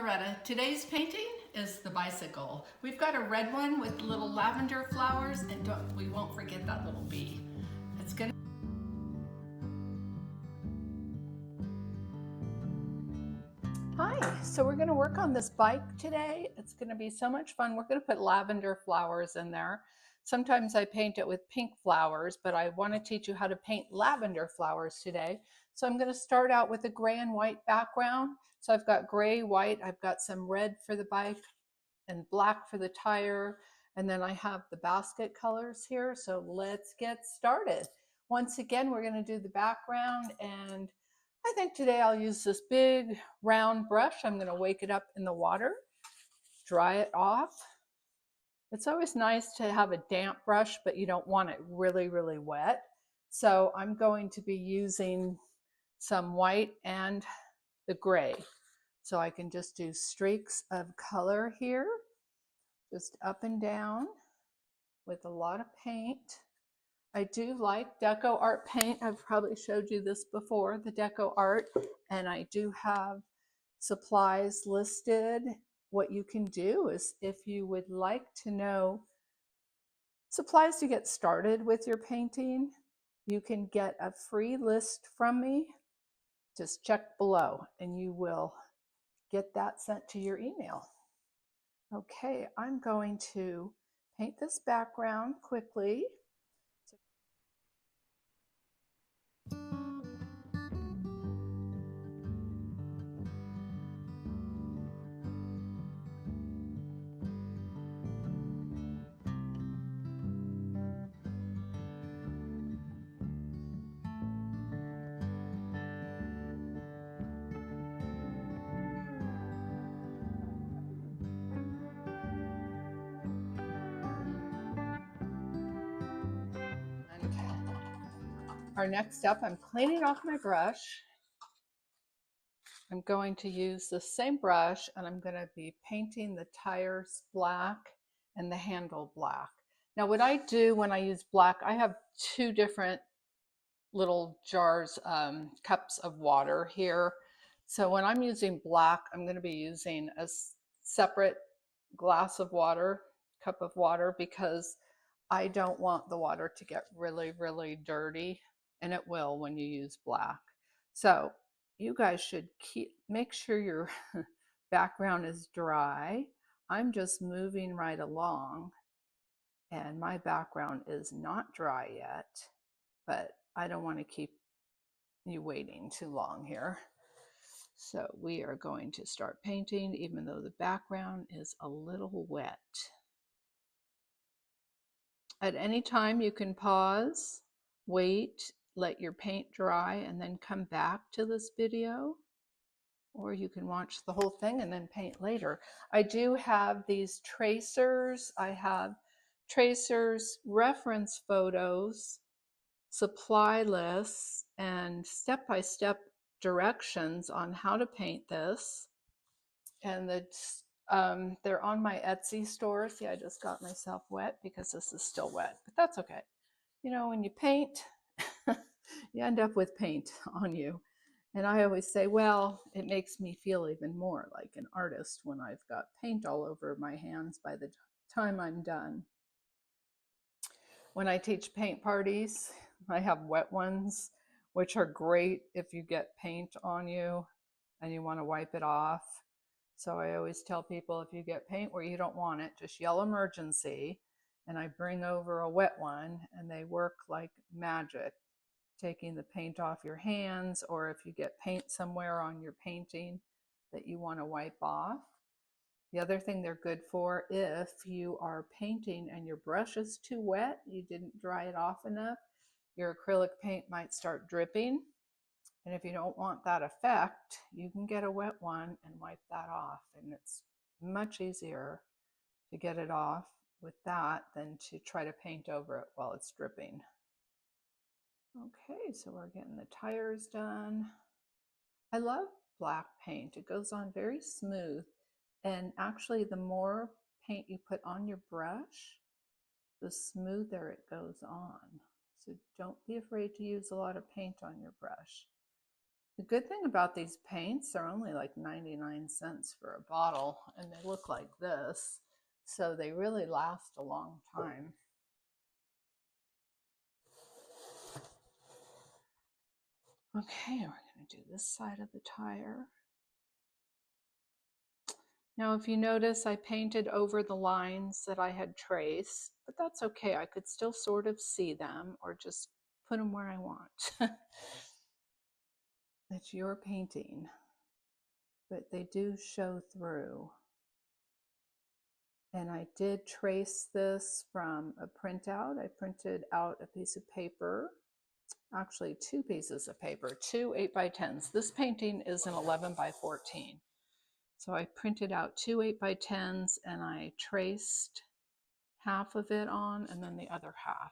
Loretta. Today's painting is the bicycle. We've got a red one with little lavender flowers, and we won't forget that little bee. It's gonna. Hi, so we're gonna work on this bike today. It's gonna be so much fun. We're gonna put lavender flowers in there. Sometimes I paint it with pink flowers, but I wanna teach you how to paint lavender flowers today. So I'm gonna start out with a gray and white background. So I've got gray, white, I've got some red for the bike, and black for the tire. And then I have the basket colors here. So let's get started. Once again, we're going to do the background. And I think today I'll use this big round brush. I'm going to wake it up in the water, dry it off. It's always nice to have a damp brush, but you don't want it really, really wet. So I'm going to be using some white and the gray. So I can just do streaks of color here, just up and down with a lot of paint. I do like Deco Art paint. I've probably showed you this before, the Deco Art, and I do have supplies listed. What you can do is, if you would like to know supplies to get started with your painting, you can get a free list from me. Just check below and you will get that sent to your email. Okay, I'm going to paint this background quickly. Our next step, I'm cleaning off my brush. I'm going to use the same brush and I'm going to be painting the tires black and the handle black. Now what I do when I use black, I have two different little jars, cups of water here. So when I'm using black, I'm going to be using a separate glass of water, cup of water, because I don't want the water to get really, really dirty, and it will when you use black. So you guys should make sure your background is dry. I'm just moving right along, and my background is not dry yet, but I don't want to keep you waiting too long here. So we are going to start painting, even though the background is a little wet. At any time you can pause, wait, let your paint dry, and then come back to this video. Or you can watch the whole thing and then paint later. I do have these tracers. I have tracers, reference photos, supply lists, and step-by-step directions on how to paint this. And they're on my Etsy store. See, I just got myself wet because this is still wet, but that's okay. You know, when you paint, you end up with paint on you. And I always say, well, it makes me feel even more like an artist when I've got paint all over my hands by the time I'm done. When I teach paint parties, I have wet ones, which are great if you get paint on you and you want to wipe it off. So I always tell people, if you get paint where you don't want it, just yell emergency. And I bring over a wet one and they work like magic, taking the paint off your hands, or if you get paint somewhere on your painting that you want to wipe off. The other thing they're good for, if you are painting and your brush is too wet, you didn't dry it off enough, your acrylic paint might start dripping. And if you don't want that effect, you can get a wet one and wipe that off. And it's much easier to get it off with that than to try to paint over it while it's dripping. Okay, so we're getting the tires done. I love black paint. It goes on very smooth. And actually, the more paint you put on your brush, the smoother it goes on. So don't be afraid to use a lot of paint on your brush. The good thing about these paints, they're only like 99 cents for a bottle, and they look like this, so they really last a long time. Okay, we're going to do this side of the tire. Now, if you notice, I painted over the lines that I had traced, but that's okay. I could still sort of see them or just put them where I want. It's your painting, but they do show through. And I did trace this from a printout. I printed out a piece of paper, actually 2 pieces of paper, 2 8x10s. This painting is an 11x14. So I printed out 2 8x10s and I traced half of it on and then the other half.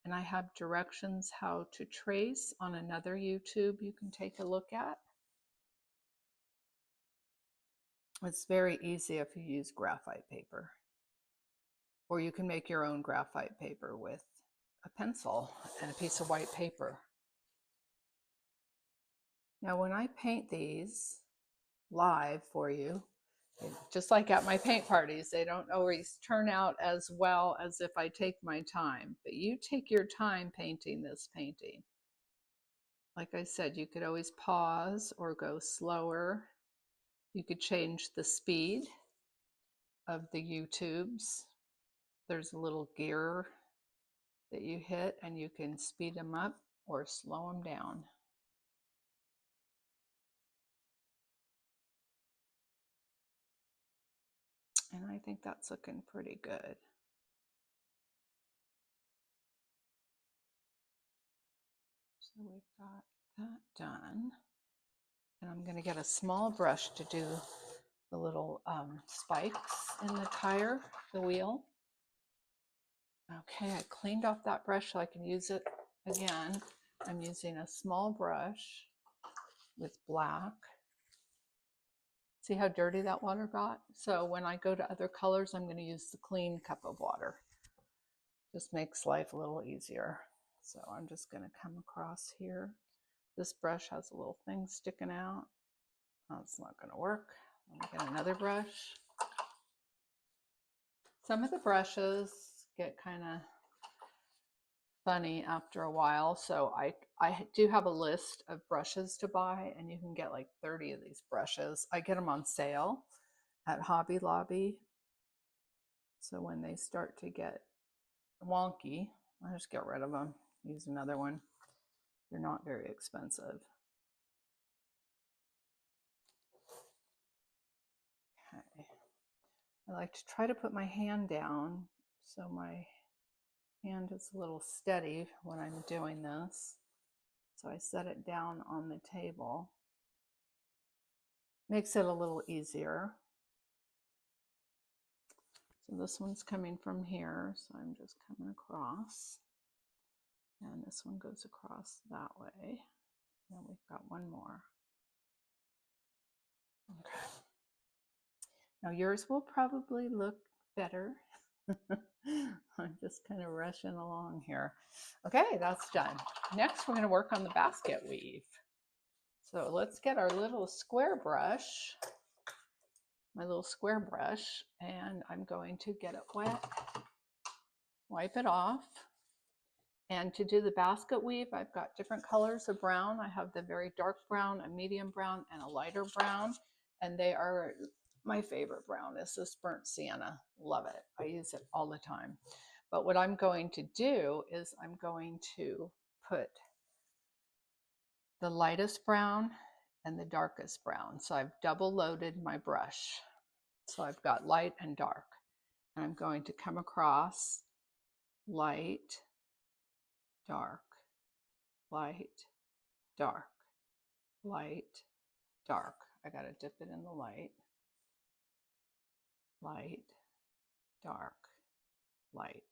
And I have directions how to trace on another YouTube you can take a look at. It's very easy if you use graphite paper. Or you can make your own graphite paper with a pencil and a piece of white paper. Now when I paint these live for you, just like at my paint parties, they don't always turn out as well as if I take my time, but you take your time painting this painting. Like I said, you could always pause or go slower. You could change the speed of the YouTubes. There's a little gear that you hit and you can speed them up or slow them down. And I think that's looking pretty good. So we've got that done. And I'm going to get a small brush to do the little spikes in the tire, the wheel. Okay, I cleaned off that brush so I can use it again. I'm using a small brush with black. See how dirty that water got? So when I go to other colors, I'm going to use the clean cup of water. Just makes life a little easier. So I'm just going to come across here. This brush has a little thing sticking out. That's not going to work. Let me get another brush. Some of the brushes get kind of funny after a while, so I do have a list of brushes to buy, and you can get like 30 of these brushes. I get them on sale at Hobby Lobby, so when they start to get wonky, I just get rid of them, use another one. They're not very expensive. Okay, I like to try to put my hand down so my hand is a little steady when I'm doing this. So I set it down on the table. Makes it a little easier. So this one's coming from here, so I'm just coming across. And this one goes across that way. And we've got one more. Okay. Now yours will probably look better. I'm just kind of rushing along here. Okay, that's done. Next, we're going to work on the basket weave. So let's get our little square brush, my little square brush, and I'm going to get it wet, wipe it off. And to do the basket weave, I've got different colors of brown. I have the very dark brown, a medium brown, and a lighter brown. And they are my favorite brown is this burnt sienna. Love it. I use it all the time. But what I'm going to do is I'm going to put the lightest brown and the darkest brown. So I've double loaded my brush. So I've got light and dark. And I'm going to come across light, dark, light, dark, light, dark. I got to dip it in the light, light, dark, light.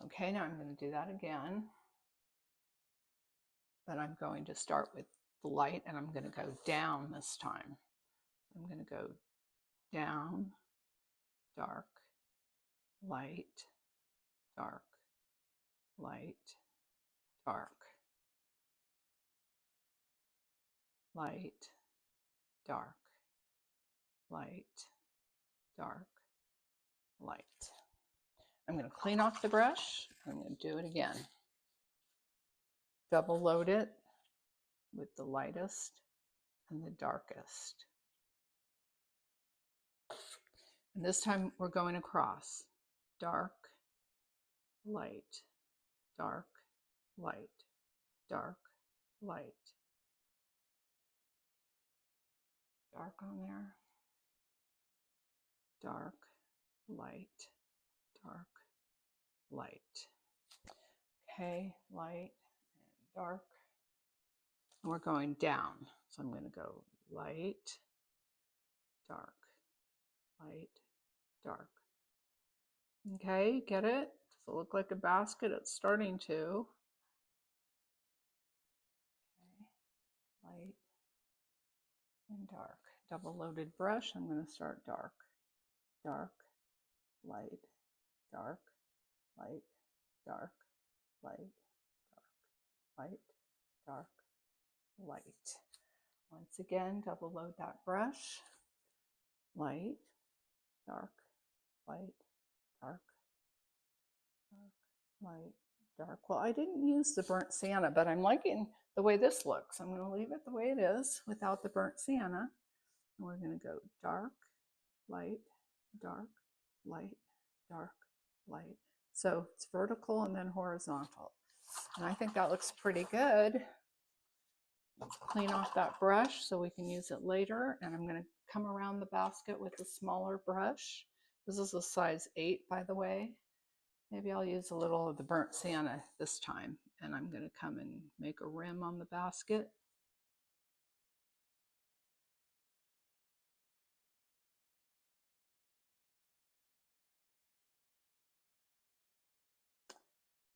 Okay, now I'm going to do that again. But I'm going to start with the light and I'm going to go down this time. I'm going to go down, dark, light, dark, light, dark. light, dark, light, dark, light. I'm going to clean off the brush. I'm going to do it again. Double load it with the lightest and the darkest. And this time we're going across. Dark, light, dark, light, dark, light. Dark on there. Dark, light, dark, light. Okay, light and dark. And we're going down. So I'm going to go light, dark, light, dark. Okay, get it? Does it look like a basket? It's starting to. Okay, light and dark. Double loaded brush. I'm going to start dark, dark, light, dark, light, dark, light, dark, light, dark, light. Once again, double load that brush. Light, dark, light, dark, dark, light, dark. Well, I didn't use the burnt sienna, but I'm liking the way this looks. I'm going to leave it the way it is without the burnt sienna. And we're going to go dark, light, dark, light, dark, light. So it's vertical and then horizontal. And I think that looks pretty good. Let's clean off that brush so we can use it later. And I'm going to come around the basket with a smaller brush. This is a size 8, by the way. Maybe I'll use a little of the burnt sienna this time. And I'm going to come and make a rim on the basket.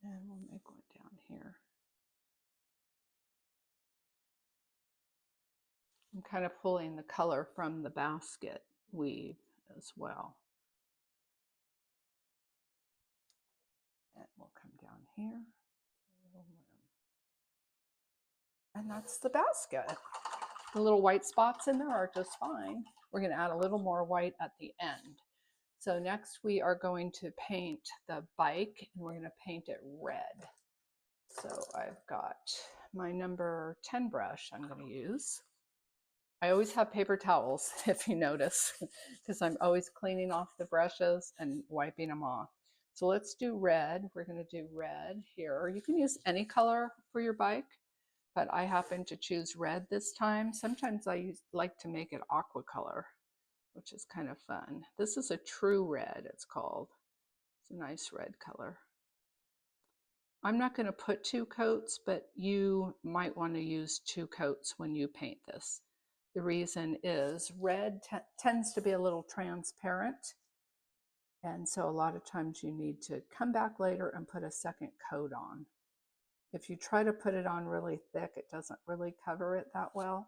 And we'll make one down here. I'm kind of pulling the color from the basket weave as well. And we'll come down here. And that's the basket. The little white spots in there are just fine. We're going to add a little more white at the end. So next we are going to paint the bike, and we're going to paint it red. So I've got my number 10 brush I'm going to use. I always have paper towels, if you notice, because I'm always cleaning off the brushes and wiping them off. So let's do red. We're going to do red here. You can use any color for your bike, but I happen to choose red this time. Sometimes I like to make it aqua color, which is kind of fun. This is a true red, it's called. It's a nice red color. I'm not going to put 2 coats, but you might want to use 2 coats when you paint this. The reason is red tends to be a little transparent, and so a lot of times you need to come back later and put a second coat on. If you try to put it on really thick, it doesn't really cover it that well,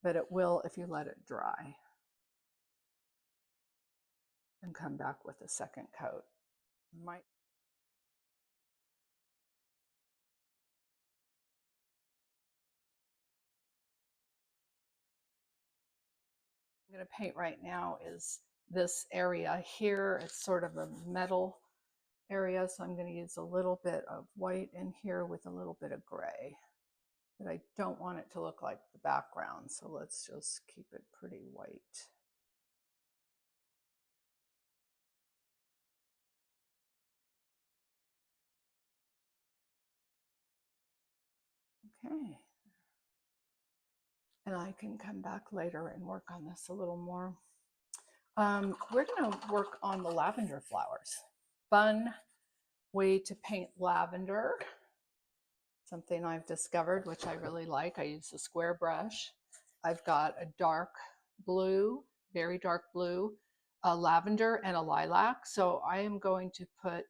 but it will if you let it dry. And come back with a second coat. I'm going to paint right now is this area here. It's sort of a metal area, so I'm going to use a little bit of white in here with a little bit of gray. But I don't want it to look like the background, so let's just keep it pretty white. Okay. And I can come back later and work on this a little more. We're going to work on the lavender flowers. Fun way to paint lavender. Something I've discovered, which I really like. I use a square brush. I've got a dark blue, very dark blue, a lavender, and a lilac. So I am going to put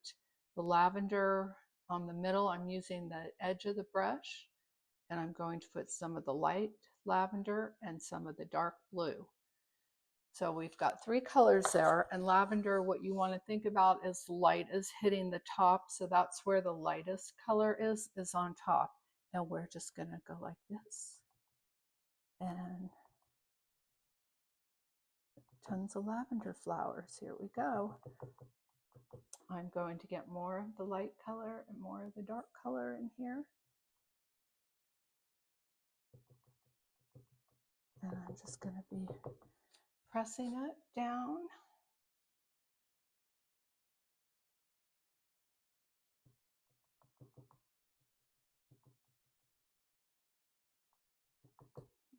the lavender on the middle. I'm using the edge of the brush, and I'm going to put some of the light lavender and some of the dark blue. So we've got 3 colors there, and lavender, what you want to think about is light is hitting the top. So that's where the lightest color is on top. And we're just going to go like this. And tons of lavender flowers. Here we go. I'm going to get more of the light color and more of the dark color in here. And I'm just going to be pressing it down.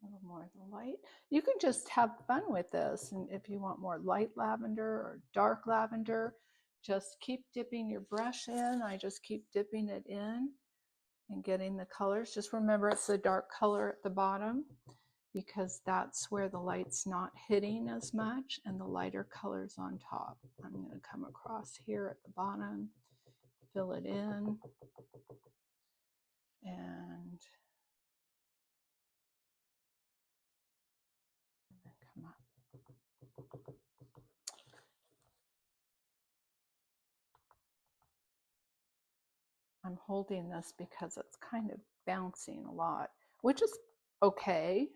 A little more of the light. You can just have fun with this, and if you want more light lavender or dark lavender, just keep dipping your brush in. I just keep dipping it in and getting the colors. Just remember it's the dark color at the bottom because that's where the light's not hitting as much, and the lighter colors on top. I'm going to come across here at the bottom, fill it in, and then come up. I'm holding this because it's kind of bouncing a lot, which is okay.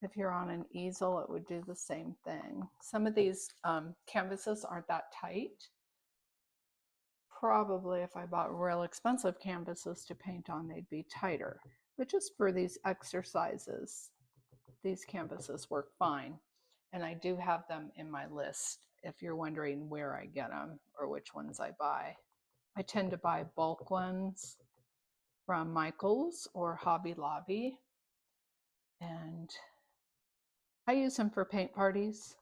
If you're on an easel, it would do the same thing. Some of these canvases aren't that tight. Probably if I bought real expensive canvases to paint on, they'd be tighter. But just for these exercises, these canvases work fine. And I do have them in my list if you're wondering where I get them or which ones I buy. I tend to buy bulk ones from Michael's or Hobby Lobby. And I use them for paint parties.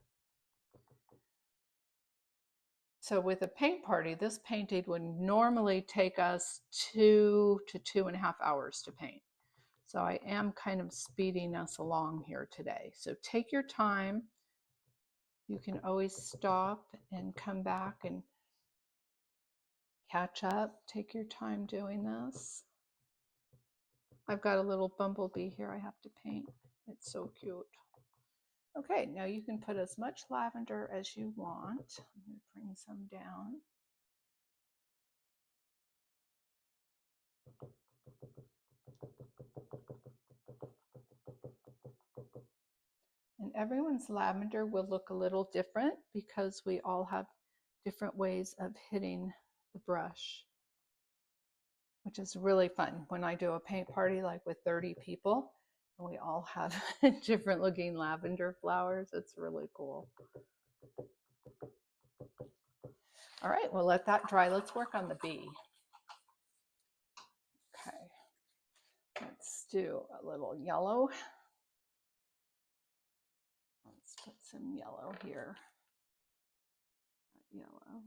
So with a paint party, this painting would normally take us 2 to 2.5 hours to paint. So I am kind of speeding us along here today. So take your time. You can always stop and come back and catch up. Take your time doing this. I've got a little bumblebee here I have to paint. It's so cute. Okay, now you can put as much lavender as you want. I'm going to bring some down. And everyone's lavender will look a little different because we all have different ways of hitting the brush, which is really fun. When I do a paint party like with 30 people, and we all have different looking lavender flowers, it's really cool. All right, we'll let that dry. Let's work on the bee. Okay, let's do a little yellow. Let's put some yellow here. Yellow.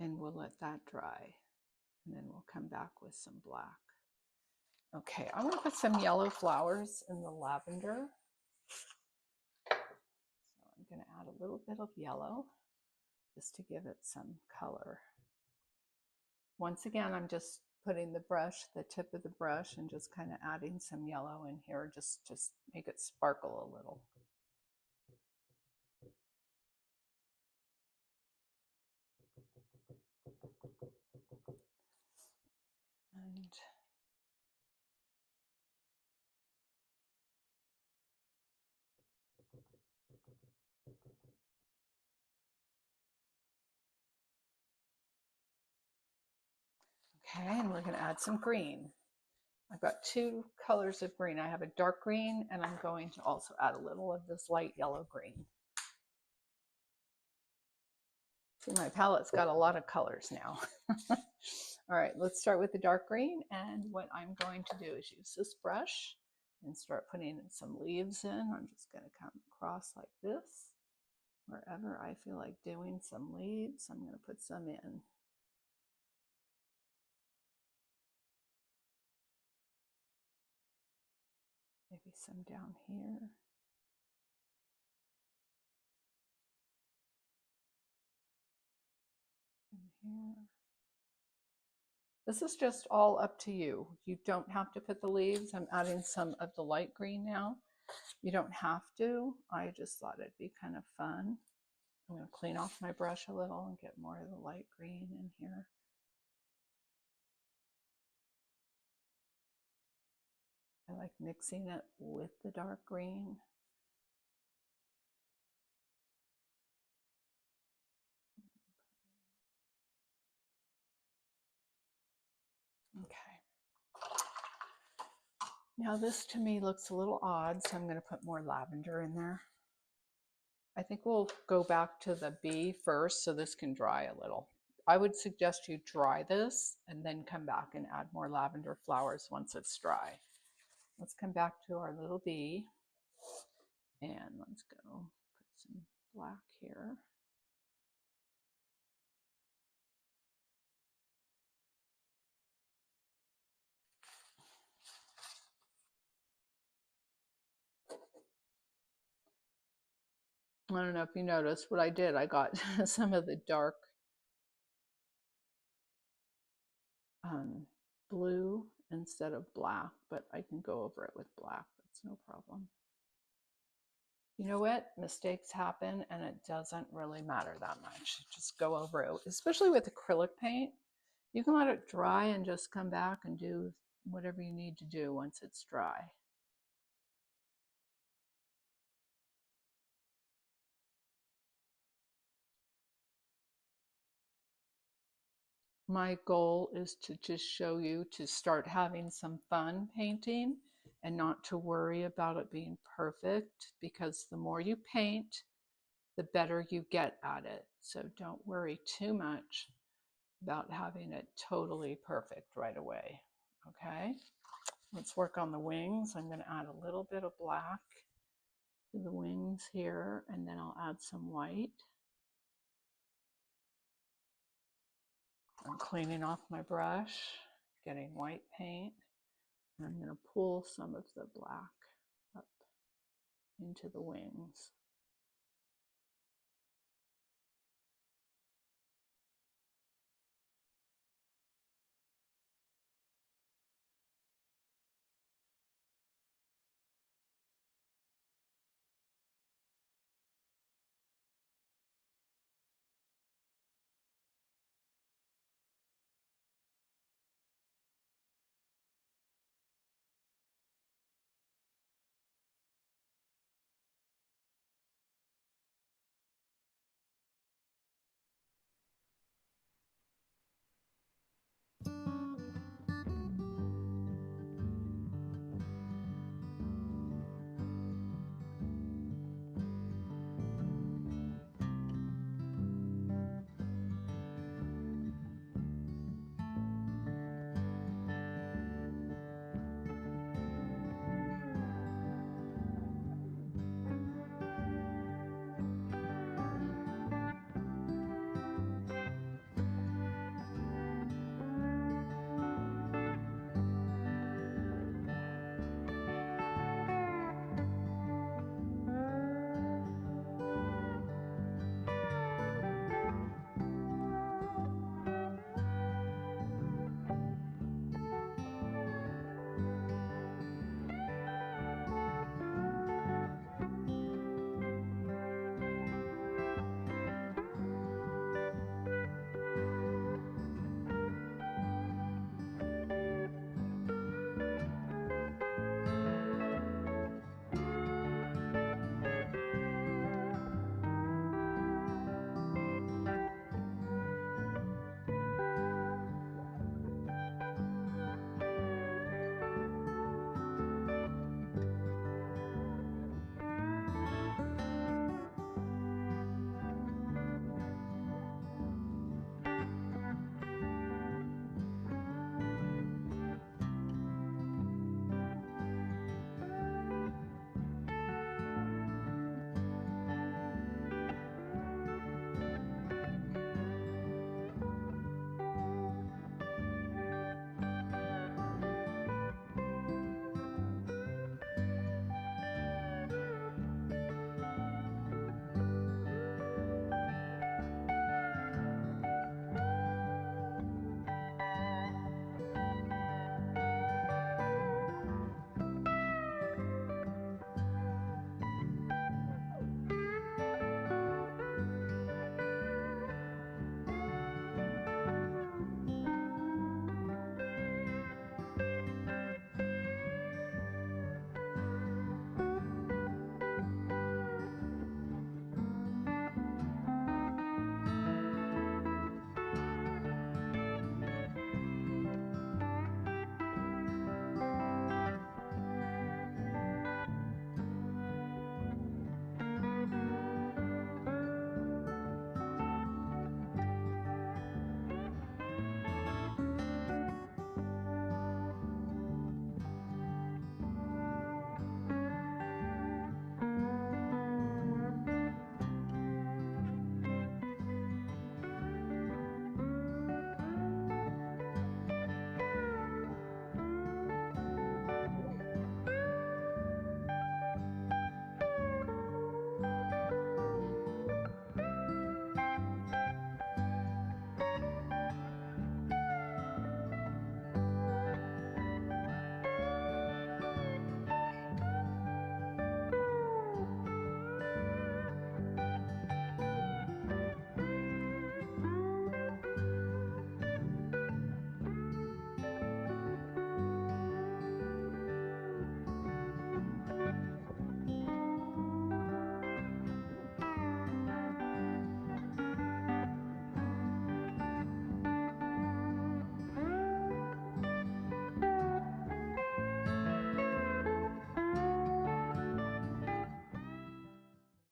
And we'll let that dry. And then we'll come back with some black. Okay, I'm going to put some yellow flowers in the lavender. So I'm going to add a little bit of yellow just to give it some color. Once again, I'm just putting the brush, the tip of the brush, and just kind of adding some yellow in here, just make it sparkle a little. And okay, and we're going to add some green. I've got 2 colors of green. I have a dark green, and I'm going to also add a little of this light yellow green. See, my palette's got a lot of colors now. All right, let's start with the dark green. And what I'm going to do is use this brush and start putting some leaves in. I'm just going to come across like this. Wherever I feel like doing some leaves, I'm going to put some in. Maybe some down here. And here. This is just all up to you. You don't have to put the leaves. I'm adding some of the light green now. You don't have to. I just thought it'd be kind of fun. I'm going to clean off my brush a little and get more of the light green in here. I like mixing it with the dark green. Okay. Now this to me looks a little odd, so I'm going to put more lavender in there. I think we'll go back to the bee first so this can dry a little. I would suggest you dry this and then come back and add more lavender flowers once it's dry. Let's come back to our little bee and let's go put some black here. I don't know if you noticed what I did. I got some of the dark blue instead of black, but I can go over it with black. That's no problem. You know what? Mistakes happen and it doesn't really matter that much. Just go over it, especially with acrylic paint. You can let it dry and just come back and do whatever you need to do once it's dry. My goal is to just show you to start having some fun painting and not to worry about it being perfect, because the more you paint, the better you get at it. So don't worry too much about having it totally perfect right away. Okay, let's work on the wings. I'm going to add a little bit of black to the wings here, and then I'll add some white. I'm cleaning off my brush, getting white paint, and I'm going to pull some of the black up into the wings.